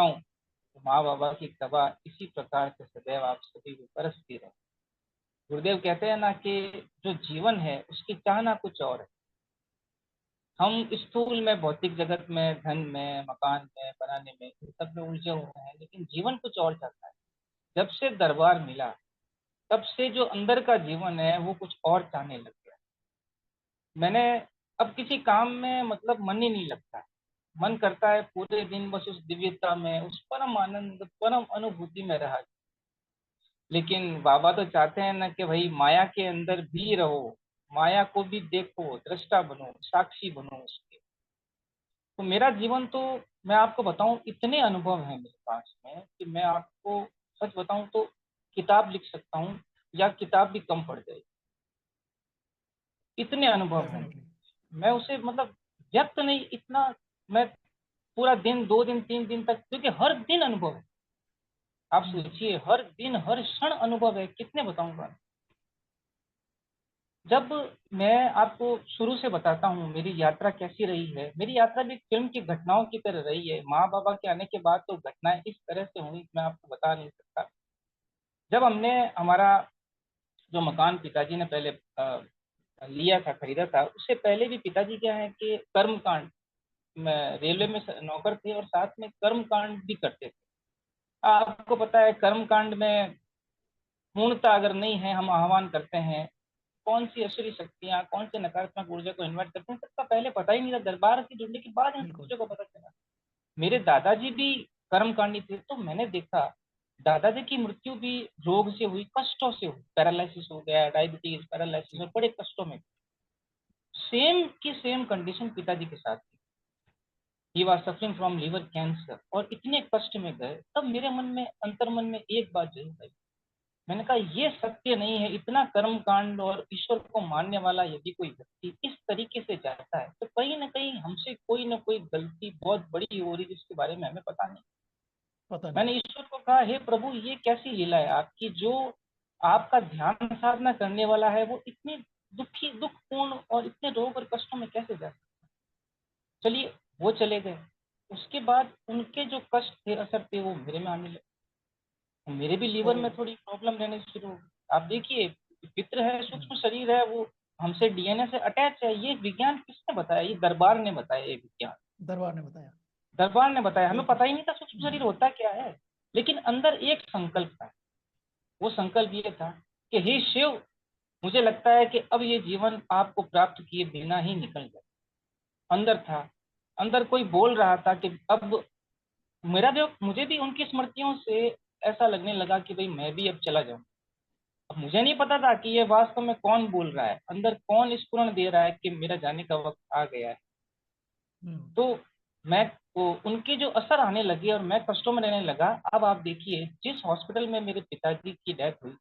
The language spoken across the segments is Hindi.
हूँ तो माँ बाबा की कृपा इसी प्रकार से सदैव आप सभी को बरसती रहे। गुरुदेव कहते हैं ना कि जो जीवन है उसकी चाहना कुछ और है। हम स्थूल में भौतिक जगत में धन में मकान में बनाने में इन सब में उलझे हुए हैं, लेकिन जीवन कुछ और चाहता है। जब से दरबार मिला तब से जो अंदर का जीवन है वो कुछ और चाहने लग गया। मैंने अब किसी काम में मतलब मन ही नहीं लगता। मन करता है पूरे दिन बस उस दिव्यता में, उस परम आनंद परम अनुभूति में रहा। लेकिन बाबा तो चाहते हैं ना कि भाई माया के अंदर भी रहो, माया को भी देखो, दृष्टा बनो, साक्षी बनो उसके। तो मेरा जीवन तो मैं आपको बताऊं इतने अनुभव हैं मेरे पास में कि मैं आपको सच बताऊं तो किताब लिख सकता हूँ या किताब भी कम पड़ जाएगी, इतने अनुभव हैं। डेफिनेटली। मैं उसे मतलब व्यक्त नहीं इतना, मैं पूरा दिन 2 दिन 3 दिन तक, क्योंकि हर दिन अनुभव है। आप हम्म। सोचिए हर दिन हर क्षण अनुभव है, कितने बताऊंगा। जब मैं आपको शुरू से बताता हूँ मेरी यात्रा कैसी रही है, मेरी यात्रा भी फिल्म की घटनाओं की तरह रही है। माँ बाबा के आने के बाद तो घटनाएं इस तरह से हुई मैं आपको बता नहीं सकता। जब हमने हमारा जो मकान पिताजी ने पहले लिया था, खरीदा था, उससे पहले भी पिताजी क्या है कि कर्मकांड में रेलवे में नौकर थे और साथ में कर्मकांड भी करते थे। आपको पता है कर्मकांड में पूर्णता अगर नहीं है, हम आह्वान करते हैं कौन सी असुरी शक्तियां कौन से नकारात्मक ऊर्जा को इन्वाइट करते हैं, सबका पहले पता ही नहीं था। दरबार की जुड़ने के बाद इन बिल्कुल। चीजों को पता चला। मेरे दादाजी भी कर्मकांडी थे, तो मैंने देखा दादाजी की मृत्यु भी रोग से हुई, कष्टों से हुई। पैरालिसिस हो गया, डायबिटीज, पैरालिसिस, जी। और बड़े कष्टों में। सेम की सेम कंडीशन पिताजी के साथ थी। He was suffering from liver cancer और इतने कष्ट में गए। तब मेरे मन में अंतर मन में एक बात जरूर आई। मैंने कहा ये सत्य नहीं है, इतना कर्म कांड और ईश्वर को मानने वाला यदि कोई व्यक्ति इस तरीके से जाता है तो कहीं ना कहीं हमसे कोई ना कोई गलती बहुत बड़ी हो रही जिसके बारे में हमें पता नहीं। पता नहीं। मैंने ईश्वर को कहा हे प्रभु ये कैसी लीला है आपकी, जो आपका ध्यान साधना करने वाला है वो इतनी दुखी दुखपूर्ण और इतने रोग और कष्टों में कैसे जा सकता। चलिए वो चले गए। उसके बाद उनके जो कष्ट थे असर थे वो मेरे में आने लगे। मेरे भी ओ। लीवर में थोड़ी प्रॉब्लम रहने शुरू हो गई। आप देखिए पित्र है, हम्म। सूक्ष्म शरीर है, वो हमसे डीएनए से अटैच है। ये विज्ञान किसने बताया? ये दरबार ने बताया। ये विज्ञान दरबार ने बताया। दरबार ने बताया, हमें बिल्कुल। पता ही नहीं था सूक्ष्म शरीर होता क्या है। लेकिन अंदर एक संकल्प था। वो संकल्प ये था कि हे शिव, मुझे लगता है कि अब ये जीवन आपको प्राप्त किए बिना ही निकल जाए। अंदर था, अंदर कोई बोल रहा था कि अब मेरा भी, मुझे भी उनकी स्मृतियों से ऐसा लगने लगा कि भाई मैं भी अब चला जाऊं। अब मुझे नहीं पता था कि ये वास्तव में कौन बोल रहा है, अंदर कौन स्फुरण दे रहा है कि मेरा जाने का वक्त आ गया है। हम्म। तो मैं वो उनके जो असर आने लगे और मैं कष्टों में रहने लगा। अब आप देखिए जिस हॉस्पिटल में मेरे पिताजी की डेथ हुई,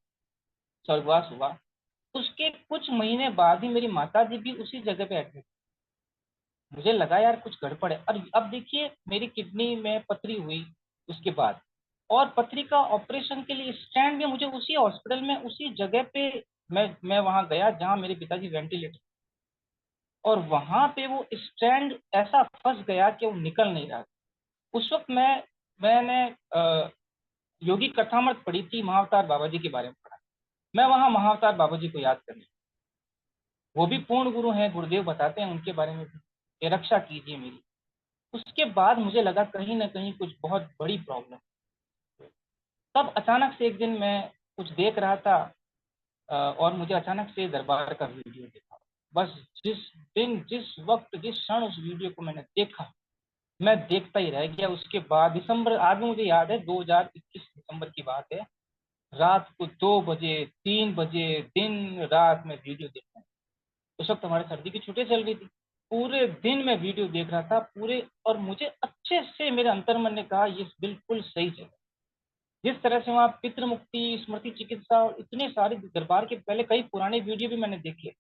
स्वर्गवास हुआ, उसके कुछ महीने बाद ही मेरी माता जी भी उसी जगह पे एडमिट। मुझे लगा यार कुछ गड़बड़ है। और अब देखिए मेरी किडनी में पथरी हुई उसके बाद, और पथरी का ऑपरेशन के लिए स्टैंड भी मुझे उसी हॉस्पिटल में उसी जगह पे मैं वहां गया जहां मेरे पिताजी वेंटिलेटर। और वहां पे वो स्टैंड ऐसा फंस गया कि वो निकल नहीं रहा। उस वक्त मैंने योगी कथामृत पढ़ी थी, महाअवतार बाबा जी के बारे में पढ़ा। मैं वहां महाअवतार बाबा जी को याद करने, वो भी पूर्ण गुरु हैं, गुरुदेव बताते हैं उनके बारे में भी कि रक्षा कीजिए मेरी। उसके बाद मुझे लगा कहीं ना कहीं कुछ बहुत बड़ी प्रॉब्लम। तब अचानक से एक दिन मैं कुछ देख रहा था और मुझे अचानक से दरबार का वीडियो देखा। बस जिस दिन जिस वक्त जिस क्षण उस वीडियो को मैंने देखा, मैं देखता ही रह गया। उसके बाद दिसंबर, आज भी मुझे याद है, 2021 दिसंबर की बात है। रात को 2 बजे 3 बजे दिन रात में वीडियो देख रहा हूँ। उस वक्त हमारे सर्दी की छुट्टियां चल रही थी। पूरे दिन मैं वीडियो देख रहा था पूरे, और मुझे अच्छे से मेरे अंतर्मन ने कहा ये बिल्कुल सही जगह। जिस तरह से वहाँ पितृ मुक्ति, स्मृति चिकित्सा और इतने सारे दरबार के पहले कई पुराने वीडियो भी मैंने देखे,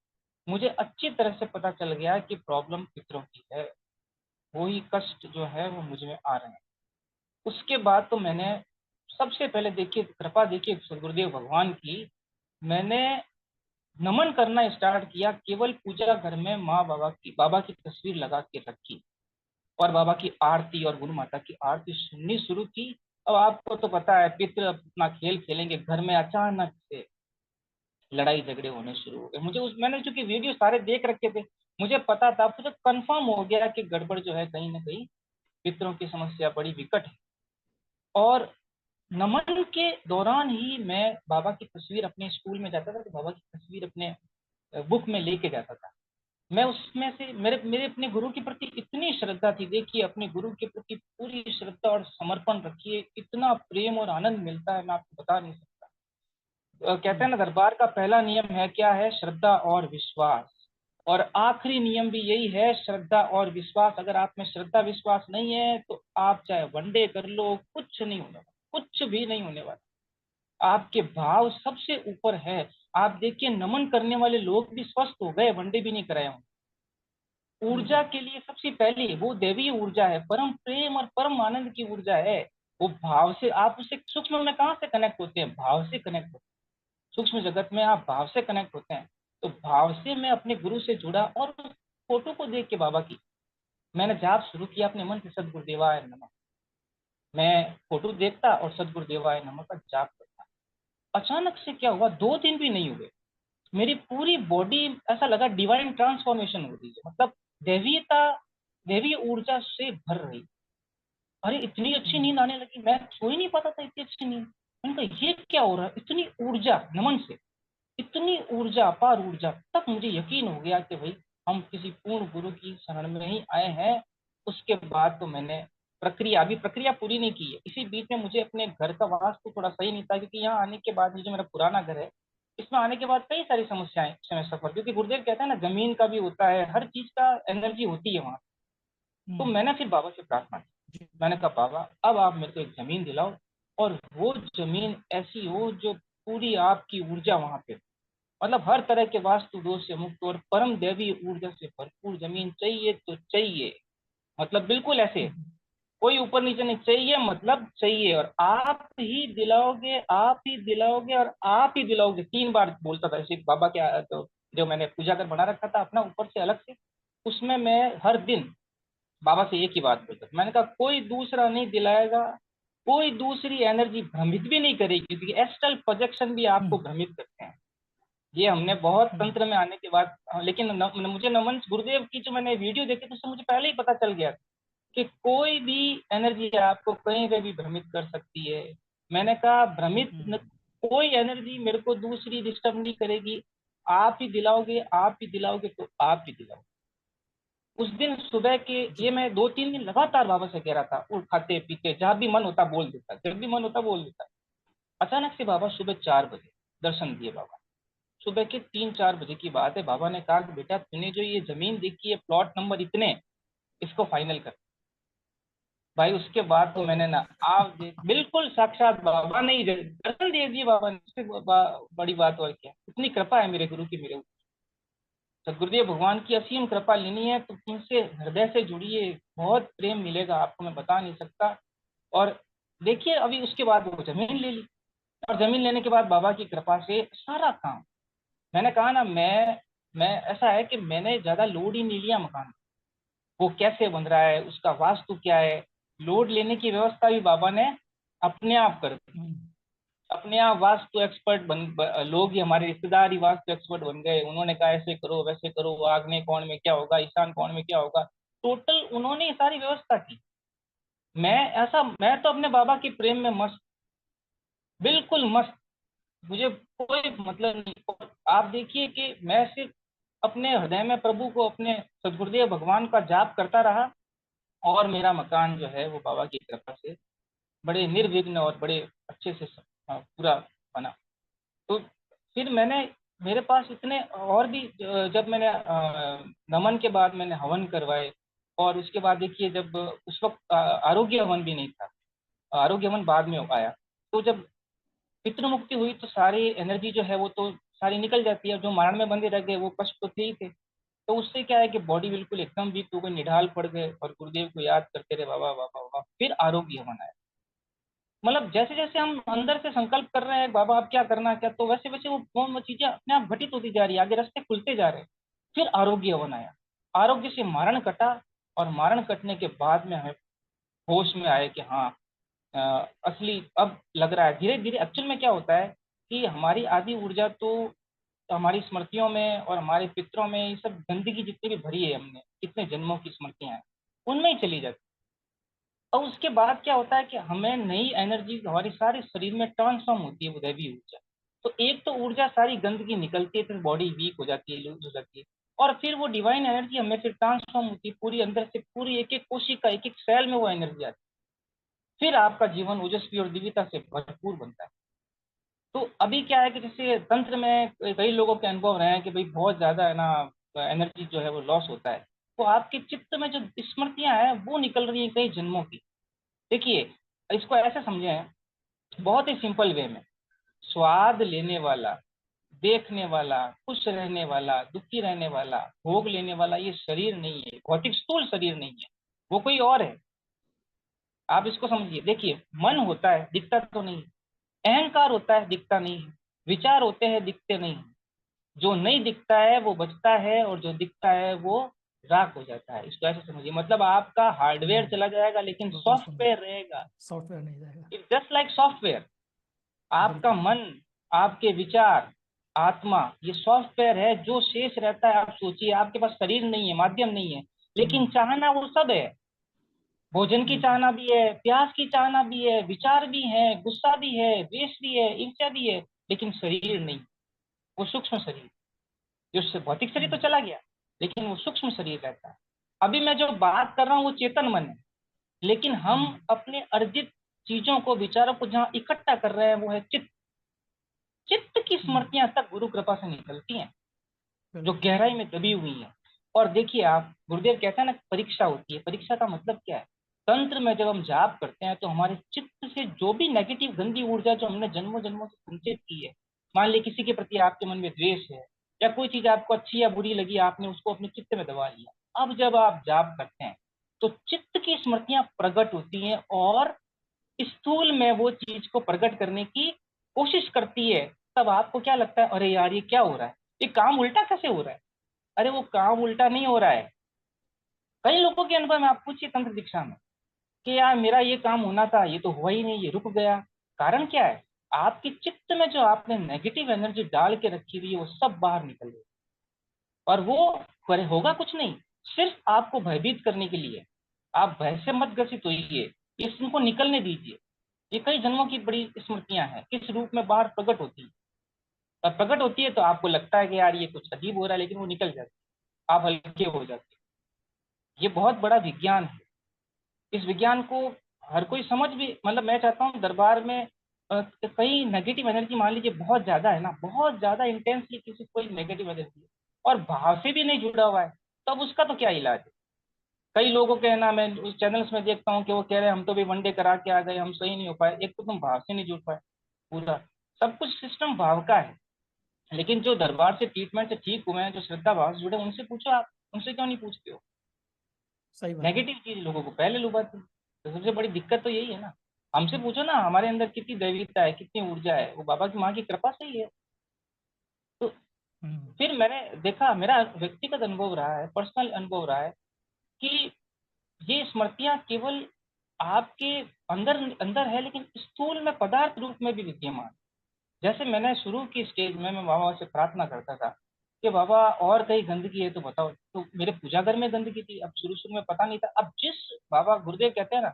मुझे अच्छी तरह से पता चल गया कि प्रॉब्लम पितरों की है। वही कष्ट जो है वो मुझ में आ रहे हैं। उसके बाद तो मैंने सबसे पहले देखिए कृपा देखिए सदगुरुदेव भगवान की, मैंने नमन करना स्टार्ट किया। केवल पूजा घर में माँ बाबा की, बाबा की तस्वीर लगा के रखी और बाबा की आरती और गुरु माता की आरती सुननी शुरू की। अब आपको तो पता है, पितृ अपना खेल खेलेंगे, घर में अचानक से लड़ाई झगड़े होने शुरू हो गए। मुझे उस मैंने चूंकि वीडियो सारे देख रखे थे, मुझे पता था, मुझे कंफर्म हो गया कि गड़बड़ जो है कहीं ना कहीं पितरों की समस्या बड़ी विकट है। और नमन के दौरान ही मैं बाबा की तस्वीर अपने स्कूल में जाता था, तो बाबा की तस्वीर अपने बुक में लेके जाता था। मैं उसमें से मेरे मेरे अपने गुरु के प्रति इतनी श्रद्धा थी। देखिए, अपने गुरु के प्रति पूरी श्रद्धा और समर्पण रखिए, इतना प्रेम और आनंद मिलता है, मैं आपको बता नहीं सकता। कहते हैं ना, दरबार का पहला नियम है क्या है? श्रद्धा और विश्वास। और आखिरी नियम भी यही है, श्रद्धा और विश्वास। अगर आप में श्रद्धा विश्वास नहीं है तो आप चाहे वनडे कर लो, कुछ नहीं होने वाला, कुछ भी नहीं होने वाला। आपके भाव सबसे ऊपर है। आप देखिए, नमन करने वाले लोग भी स्वस्थ हो गए, वनडे भी नहीं कराया। ऊर्जा बिल्कुल। के लिए सबसे पहले वो दैवीय ऊर्जा है, परम प्रेम और परम आनंद की ऊर्जा है। वो भाव से आप उसे सूक्ष्म में कहाँ से कनेक्ट होते हैं? भाव से कनेक्ट होते हैं। सूक्ष्म जगत में आप भाव से कनेक्ट होते हैं। तो भाव से मैं अपने गुरु से जुड़ा, और उस फोटो को देख के बाबा की मैंने जाप शुरू किया अपने मन से, सदगुरुदेवाय नमः। मैं फोटो देखता और सदगुरुदेवाय नमः का जाप करता। अचानक से क्या हुआ, 2 दिन भी नहीं हुए, मेरी पूरी बॉडी ऐसा लगा डिवाइन ट्रांसफॉर्मेशन हो रही है। मतलब दैवीयता, दैवीय ऊर्जा से भर रही। अरे इतनी अच्छी हम्म, नींद आने लगी, मैं सो ही नहीं पाता था, इतनी अच्छी नींद। मैंने कहा ये क्या हो रहा है, इतनी ऊर्जा नमन से, इतनी ऊर्जा, अपार ऊर्जा। तब मुझे यकीन हो गया कि भाई हम किसी पूर्ण गुरु की शरण में ही आए हैं। उसके बाद तो मैंने अभी प्रक्रिया पूरी नहीं की है। इसी बीच में मुझे अपने घर का वास्तु थोड़ा सही नहीं था, क्योंकि यहाँ आने के बाद, ये जो मेरा पुराना घर है, इसमें आने के बाद कई सारी समस्याएं से मैं सफर, क्योंकि गुरुदेव कहते हैं ना, जमीन का भी होता है, हर चीज का एनर्जी होती है वहां। तो हम्म, मैंने फिर बाबा से प्रार्थना की। जी। मैंने कहा बाबा, अब आप मेरे को एक जमीन दिलाओ, और वो जमीन ऐसी हो जो पूरी आपकी ऊर्जा वहां पे, मतलब हर तरह के वास्तु दोष से मुक्त और परम दैवी ऊर्जा से भरपूर जमीन चाहिए तो चाहिए। मतलब बिल्कुल ऐसे, हम्म, कोई ऊपर नीचे नहीं चाहिए, मतलब चाहिए। और आप ही दिलाओगे, आप ही दिलाओगे, और आप ही दिलाओगे, 3 बार बोलता था ऐसे बाबा के। तो जो मैंने पूजा घर बना रखा था अपना ऊपर से अलग से, उसमें मैं हर दिन बाबा से एक ही बात बोलता था। मैंने कहा कोई दूसरा नहीं दिलाएगा, कोई दूसरी एनर्जी भ्रमित भी नहीं करेगी, क्योंकि एस्ट्रल प्रोजेक्शन भी आपको हम्म, भ्रमित करते हैं। ये हमने बहुत हम्म, तंत्र में आने के बाद, लेकिन मुझे नमन गुरुदेव की जो मैंने वीडियो देखी तो उससे मुझे पहले ही पता चल गया कि कोई भी एनर्जी आपको कहीं पे भी भ्रमित कर सकती है। मैंने कहा हम्म, कोई एनर्जी मेरे को दूसरी डिस्टर्ब नहीं करेगी। आप ही दिलाओगे, आप ही दिलाओगे, तो आप ही दिलाओगे। उस दिन सुबह के, जी। ये मैं 2-3 दिन लगातार बाबा से कह रहा था, उठ खाते पीते जहां भी मन होता बोल देता, जब भी मन होता बोल देता। अचानक से बाबा सुबह 4 बजे दर्शन दिए। बाबा सुबह के 3-4 बजे की बात है। बाबा ने कहा कि बेटा, तूने जो ये जमीन देखी है, प्लॉट नंबर इतने, इसको फाइनल कर। भाई उसके बाद तो ओहो। मैंने ना, आप बिल्कुल साक्षात बाबा ने ही दर्शन दे दिए। बाबा ने, उससे बड़ी बात और क्या। इतनी कृपा है मेरे गुरु की मेरे ऊपर। सदगुरुदेव भगवान की असीम कृपा लेनी है तो उनसे हृदय से जुड़िए, बहुत प्रेम मिलेगा आपको, मैं बता नहीं सकता। और देखिए, अभी उसके बाद वो जमीन ले ली, और जमीन लेने के बाद बाबा की कृपा से सारा काम, मैंने कहा ना, मैं ऐसा है कि मैंने ज्यादा लोड ही नहीं लिया मकान। वो कैसे बन रहा है, उसका वास्तु क्या है, लोड लेने की व्यवस्था भी बाबा ने अपने आप कर दी। हम्म, अपने आप वास्तु एक्सपर्ट लोग ही, हमारे रिश्तेदार ही वास्तु एक्सपर्ट बन गए। उन्होंने कहा ऐसे करो, वैसे करो, आग्नेय कोण में क्या होगा, ईशान कोण में क्या होगा, टोटल उन्होंने ये सारी व्यवस्था की। मैं तो अपने बाबा के प्रेम में मस्त, बिल्कुल मस्त। मुझे कोई मतलब नहीं। और आप देखिए कि मैं सिर्फ अपने हृदय में प्रभु को, अपने सदगुरुदेव भगवान का जाप करता रहा, और मेरा मकान जो है वो बाबा की कृपा से बड़े निर्विघ्न और बड़े अच्छे से पूरा बना। तो फिर मेरे पास इतने और भी, जब मैंने नमन के बाद मैंने हवन करवाए। और उसके बाद देखिए, जब उस वक्त आरोग्य हवन भी नहीं था, आरोग्य हवन बाद में आया। तो जब पितृ मुक्ति हुई तो सारी एनर्जी जो है वो तो सारी निकल जाती है। जो मारण में बंधे रह गए वो कष्ट तो थे ही थे। तो उससे क्या है कि बॉडी बिल्कुल एकदम वीक हो गई, निढाल पड़ गए, और गुरुदेव को याद करते रहे, बाबा बाबा बाबा। फिर आरोग्य हवन आया। मतलब जैसे जैसे हम अंदर से संकल्प कर रहे हैं बाबा अब क्या करना है क्या, तो वैसे वैसे वो चीजें अपने आप घटित होती जा रही है, आगे रास्ते खुलते जा रहे हैं। फिर आरोग्य हवन आया, आरोग्य से मारण कटा। और मारण कटने के बाद में हमें होश में आए कि हाँ, अ, असली अब लग रहा है धीरे धीरे। एक्चुअल में क्या होता है कि हमारी आधी ऊर्जा तो हमारी स्मृतियों में और हमारे पितरों में, ये सब गंदगी जितनी भी भरी है हमने कितने जन्मों की स्मृतियां हैं, उनमें ही चली जाती है। और उसके बाद क्या होता है कि हमें नई एनर्जी हमारी सारी शरीर में ट्रांसफॉर्म होती है, वो दैवी ऊर्जा। तो एक तो ऊर्जा सारी गंदगी निकलती है, फिर बॉडी वीक हो जाती है, लूज हो जाती है, और फिर वो डिवाइन एनर्जी हमें फिर ट्रांसफॉर्म होती है पूरी अंदर से, पूरी एक एक कोशिका एक एक सेल में वो एनर्जी आती है। फिर आपका जीवन ओजस्वी और दिव्यता से भरपूर बनता है। तो अभी क्या है कि जैसे तंत्र में कई लोगों के अनुभव रहे हैं कि भाई बहुत ज्यादा है ना, एनर्जी जो है वो लॉस होता है। तो आपके चित्त में जो स्मृतियां हैं वो निकल रही हैं कई जन्मों की। देखिए, इसको ऐसे समझें, बहुत ही सिंपल वे में। स्वाद लेने वाला, देखने वाला, खुश रहने वाला, दुखी रहने वाला, भोग लेने वाला, ये शरीर नहीं है, भौतिक स्थूल शरीर नहीं है, वो कोई और है। आप इसको समझिए। देखिए, मन होता है, दिखता तो नहीं। अहंकार होता है, दिखता नहीं है। विचार होते हैं, दिखते नहीं हैं। जो नहीं दिखता है वो बचता है, और जो दिखता है वो राख हो जाता है। इसको ऐसे समझिए, मतलब आपका हार्डवेयर चला जाएगा लेकिन बहुत सुंदर। सॉफ्टवेयर रहेगा। सॉफ्टवेयर नहीं जाएगा। It just like software. आपका बिल्कुल। मन, आपके विचार, आत्मा, ये सॉफ्टवेयर है। जो शेष रहता है, आप सोचिए, आपके पास शरीर नहीं है, माध्यम नहीं है, लेकिन हम्म। चाहना वो सब है। भोजन की बिल्कुल। चाहना भी है, प्यास की चाहना भी है, विचार भी है, गुस्सा भी है, द्वेष भी है, ईर्ष्या भी है, लेकिन शरीर नहीं। वो सूक्ष्म शरीर, जो भौतिक शरीर तो हम्म। चला गया, लेकिन वो सूक्ष्म शरीर रहता है। अभी मैं जो बात कर रहा हूँ वो चेतन मन है, लेकिन हम हम्म। अपने अर्जित चीजों को, विचारों को जहाँ इकट्ठा कर रहे हैं वो है चित्त। चित्त की हम्म। स्मृतियां तक गुरु कृपा से निकलती हैं, जो बिल्कुल। गहराई में दबी हुई हैं। और देखिए, आप गुरुदेव कहते हैं ना, परीक्षा होती है। परीक्षा का मतलब क्या है? तंत्र में जब हम जाप करते हैं तो हमारे चित्त से जो भी नेगेटिव गंदी ऊर्जा जो हमने जन्मों जन्मों से संचित की है, मान ली किसी के प्रति आपके मन में द्वेष है, या कोई चीज आपको अच्छी या बुरी लगी, आपने उसको अपने चित्त में दबा लिया, अब जब आप जाप करते हैं तो चित्त की स्मृतियां प्रकट होती हैं, और स्थूल में वो चीज को प्रकट करने की कोशिश करती है। तब आपको क्या लगता है, अरे यार ये क्या हो रहा है, ये काम उल्टा कैसे हो रहा है? अरे वो काम उल्टा नहीं हो रहा है। कई लोगों के अनुभव में आप पूछिए तंत्र दीक्षा में कि यार मेरा ये काम होना था, ये तो हुआ ही नहीं, ये रुक गया। कारण क्या है? आपकी चित्त में जो आपने नेगेटिव एनर्जी डाल के रखी हुई है वो सब बाहर निकल गई। और वो होगा कुछ नहीं, सिर्फ आपको भयभीत करने के लिए। आप भय से मत ग्रसित होइए, इसको निकलने दीजिए। ये कई जन्मों की बड़ी स्मृतियां हैं, किस रूप में बाहर प्रकट होती है। और प्रकट होती है तो आपको लगता है कि यार ये कुछ अजीब हो रहा है, लेकिन वो निकल जाती है, आप हल्के हो जाते हैं। ये बहुत बड़ा विज्ञान है। इस विज्ञान को हर कोई समझ भी, मतलब मैं चाहता हूँ दरबार में कई नेगेटिव एनर्जी मान लीजिए बहुत ज्यादा है ना, बहुत ज्यादा इंटेंसली किसी कोई नेगेटिव एनर्जी है, और भाव से भी नहीं जुड़ा हुआ है, तब उसका तो क्या इलाज है? कई लोगों के है ना, मैं उस चैनल्स में देखता हूँ कि वो कह रहे हैं हम तो भी वनडे करा के आ गए, हम सही नहीं हो पाए। एक तो तुम भाव से नहीं जुड़ पाए, पूरा सब कुछ सिस्टम भाव का है। लेकिन जो दरबार से ट्रीटमेंट से ठीक हुए हैं, जो श्रद्धा भाव से जुड़े, उनसे पूछो आप, उनसे क्यों नहीं पूछते हो? सही बात है। नेगेटिव चीज लोगों को पहले लुभाती है। तो सबसे बड़ी दिक्कत तो यही है ना। हमसे पूछो ना, हमारे अंदर कितनी दैविकता है, कितनी ऊर्जा है, वो बाबा की माँ की कृपा से ही है। तो हम्म। फिर मैंने देखा, मेरा व्यक्तिगत अनुभव रहा है, पर्सनल अनुभव रहा है कि ये स्मृतियां केवल आपके अंदर अंदर है, लेकिन स्थूल में पदार्थ रूप में भी विद्यमान। जैसे मैंने शुरू की स्टेज में मैं बाबा से प्रार्थना करता था कि बाबा और कहीं गंदगी है तो बताओ। तो मेरे पूजा घर में गंदगी थी, अब शुरू शुरू में पता नहीं था। अब जिस बाबा गुरुदेव कहते हैं ना,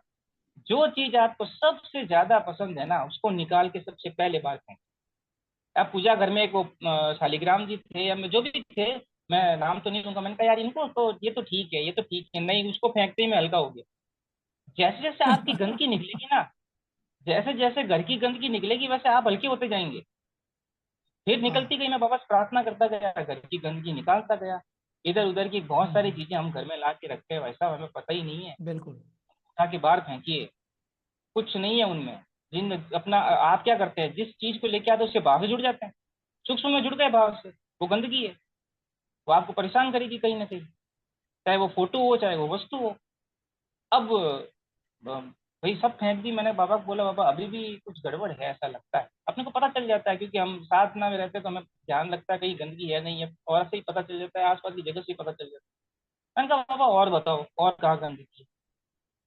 जो चीज आपको सबसे ज्यादा पसंद है ना, उसको निकाल के सबसे पहले बार फेंक। अब पूजा घर में एक वो शालिग्राम जी थे, या जो भी थे, मैं नाम तो नहीं लूंगा, मैंने कहा यार इनको तो, ये तो ठीक है, ये तो ठीक है, नहीं, उसको फेंकते ही मैं हल्का हो गया। जैसे जैसे आपकी गंदगी निकलेगी ना, जैसे जैसे घर की गंदगी निकलेगी, वैसे आप हल्के होते जाएंगे। फिर हाँ। निकलती गई, मैं बाबा से प्रार्थना करता गया, घर की गंदगी निकालता गया। इधर उधर की बहुत सारी हम्म। चीजें हम घर में ला के रखते हैं, वैसा हमें पता ही नहीं है। बिल्कुल। उठा के बाहर फेंकिए, कुछ नहीं है उनमें। जिन अपना आप क्या करते हैं, जिस चीज को लेके आते हैं उससे भाव से जुड़ जाते हैं, सूक्ष्म में जुड़ गए भाव से। वो गंदगी है, वो आपको परेशान करेगी कहीं ना कहीं, चाहे वो फोटो हो चाहे वो वस्तु हो। अब भाई सब फेंक दी। मैंने बाबा को बोला, बाबा अभी भी कुछ गड़बड़ है ऐसा लगता है। अपने को पता चल जाता है, क्योंकि हम साधना में रहते हैं तो हमें ध्यान लगता है कहीं गंदगी है नहीं है, और ऐसे ही पता चल जाता है, आसपास की जगह से ही पता चल जाता है। मैंने कहा बाबा और बताओ, और कहाँ गंदगी?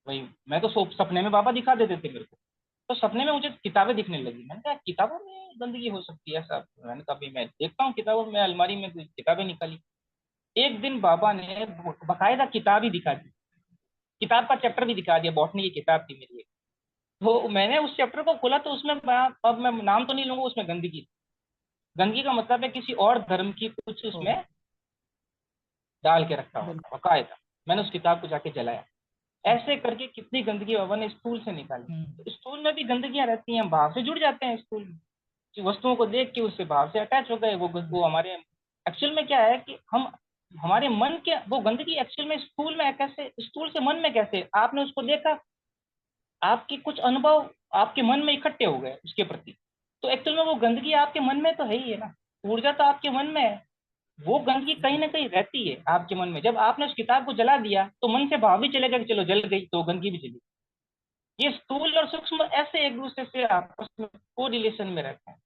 वही, मैं तो सपने में बाबा दिखा देते थे मेरे को। तो सपने में मुझे किताबें दिखने लगी। मैंने कहा किताबों में गंदगी हो सकती है ऐसा? मैंने कहा भी मैं देखता हूँ किताबों में, अलमारी में कुछ किताबें निकाली। एक दिन बाबा ने बकायदा किताब ही दिखा दी, किताब का चैप्टर भी दिखा दिया, बॉटनी की किताब थी मेरी एक। तो मैंने उस चैप्टर को खोला तो उसमें अब मैं नाम तो नहीं लूंगा, उसमें गंदगी। गंदगी का मतलब है किसी और धर्म की कुछ उसमें ओहो। डाल के रखा हुआ था बिल्कुल। बकायदा। मैंने उस किताब को जाके जलाया। ऐसे करके कितनी गंदगी बाबा ने स्कूल से निकाली। हम्म। तो स्कूल में भी गंदगियां रहती हैं, भाव से जुड़ जाते हैं स्कूल में, कि वस्तुओं को देख के उससे भाव से अटैच हो गए। वो हमारे एक्चुअल में क्या है कि हम हमारे मन के, वो गंदगी एक्चुअल में स्कूल में कैसे, स्कूल से मन में कैसे, आपने उसको देखा, आपके कुछ अनुभव आपके मन में इकट्ठे हो गए उसके प्रति। तो एक्चुअल में वो गंदगी आपके मन में तो है ही है ना, ऊर्जा तो आपके मन में है। वो गंदगी कहीं ना कहीं रहती है आपके मन में। जब आपने उस किताब को जला दिया तो मन से भाव भी चलेगा कि चलो जल गई तो गंदगी भी चली। ये स्थूल और सूक्ष्म ऐसे एक दूसरे से आपस में को रिलेशन में रहते हैं।